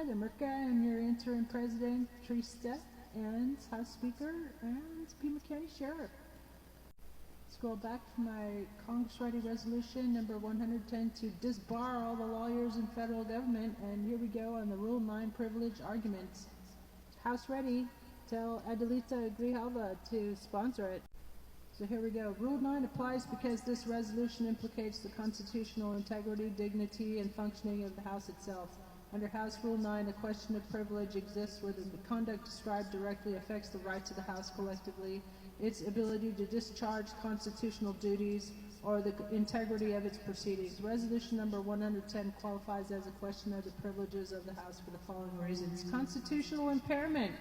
Hi there, Mirka. I'm your interim president, Trista, and House Speaker, and Pima County Sheriff. Scroll back to my Congress-ready resolution number 110 to disbar all the lawyers in federal government, and here we go on the Rule 9 privilege arguments. House ready. Tell Adelita Grijalva to sponsor it. So here we go. Rule 9 applies because this resolution implicates the constitutional integrity, dignity, and functioning of the House itself. Under House Rule 9, a question of privilege exists where the conduct described directly affects the rights of the House collectively, its ability to discharge constitutional duties, or the integrity of its proceedings. Resolution number 110 qualifies as a question of the privileges of the House for the following reasons. Constitutional impairment.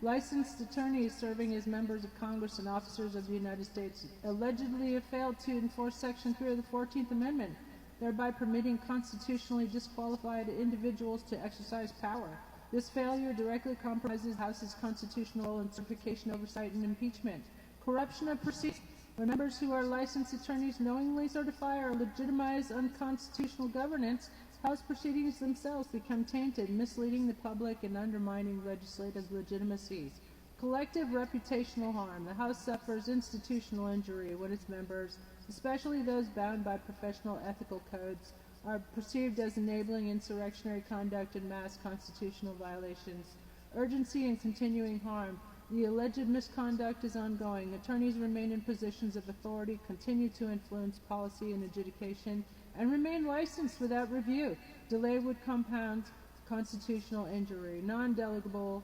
Licensed attorneys serving as members of Congress and officers of the United States allegedly have failed to enforce Section 3 of the 14th Amendment, thereby permitting constitutionally disqualified individuals to exercise power. This failure directly compromises the House's constitutional role in certification, oversight, and impeachment. Corruption of proceedings. When members who are licensed attorneys knowingly certify or legitimize unconstitutional governance, House proceedings themselves become tainted, misleading the public and undermining legislative legitimacy. Collective reputational harm. The House suffers institutional injury when its members, especially those bound by professional ethical codes, are perceived as enabling insurrectionary conduct and mass constitutional violations. Urgency and continuing harm. The alleged misconduct is ongoing. Attorneys remain in positions of authority, continue to influence policy and adjudication, and remain licensed without review. Delay would compound constitutional injury. Non-delegable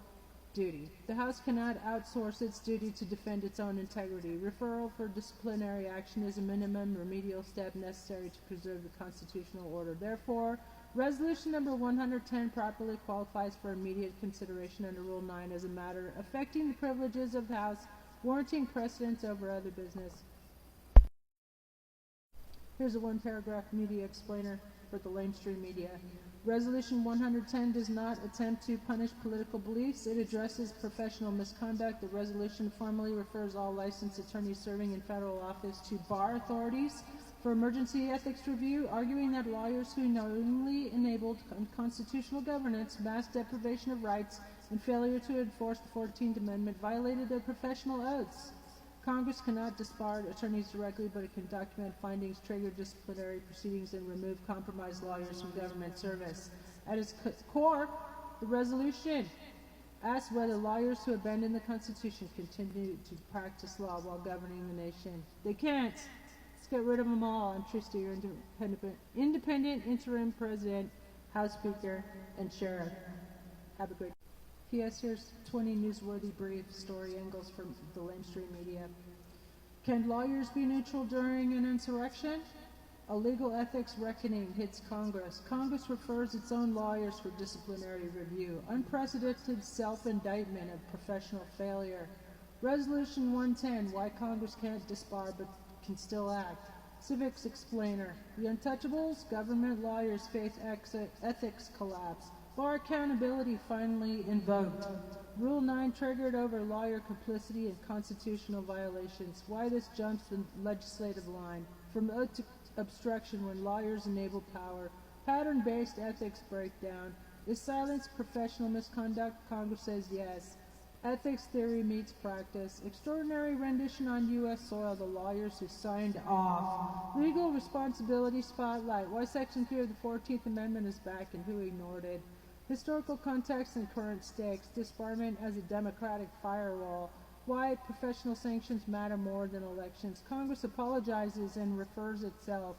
duty. The House cannot outsource its duty to defend its own integrity. Referral for disciplinary action is a minimum remedial step necessary to preserve the constitutional order. Therefore, Resolution number 110 properly qualifies for immediate consideration under Rule 9 as a matter affecting the privileges of the House, warranting precedence over other business. Here's a one-paragraph media explainer for the lamestream media. Resolution 110 does not attempt to punish political beliefs. It addresses professional misconduct. The resolution formally refers all licensed attorneys serving in federal office to bar authorities for emergency ethics review, arguing that lawyers who knowingly enabled unconstitutional governance, mass deprivation of rights, and failure to enforce the 14th Amendment violated their professional oaths. Congress cannot disbar attorneys directly, but it can document findings, trigger disciplinary proceedings, and remove compromised lawyers from government service. At its core, the resolution asks whether lawyers who abandon the Constitution continue to practice law while governing the nation. They can't. Let's get rid of them all. I'm Trista, your independent interim president, House Speaker, and Sheriff. Have a great day. P.S. Here's 20 newsworthy brief story angles from the lamestream media. Can lawyers be neutral during an insurrection? A legal ethics reckoning hits Congress. Congress refers its own lawyers for disciplinary review. Unprecedented self-indictment of professional failure. Resolution 110, why Congress can't disbar but can still act. Civics explainer. The Untouchables, government lawyers face ethics collapse. Bar accountability finally invoked. Rule 9 triggered over lawyer complicity and constitutional violations. Why this jumps the legislative line. From oath to obstruction when lawyers enable power. Pattern-based ethics breakdown. Is silence professional misconduct? Congress says yes. Ethics theory meets practice. Extraordinary rendition on U.S. soil. The lawyers who signed off. Legal responsibility spotlight. Why Section 3 of the 14th Amendment is back and who ignored it. Historical context and current stakes. Disbarment as a democratic firewall. Why professional sanctions matter more than elections. Congress apologizes and refers itself.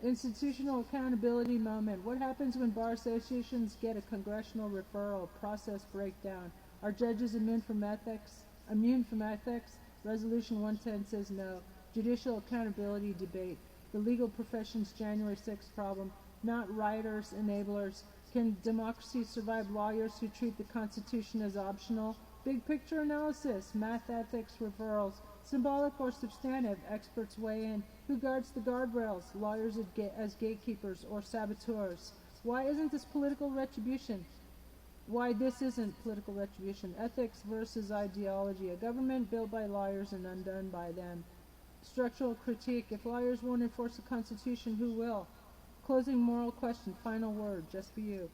Institutional accountability moment. What happens when bar associations get a congressional referral? Process breakdown. Are judges immune from ethics? Resolution 110 says no. Judicial accountability debate. The legal profession's January 6th problem. Not writers, enablers. Can democracy survive lawyers who treat the Constitution as optional? Big picture analysis, math ethics referrals, symbolic or substantive, experts weigh in. Who guards the guardrails? Lawyers as gatekeepers or saboteurs. Why isn't this political retribution? Why this isn't political retribution? Ethics versus ideology. A government built by lawyers and undone by them. Structural critique. If lawyers won't enforce the Constitution, who will? Closing moral question, final word, just for you.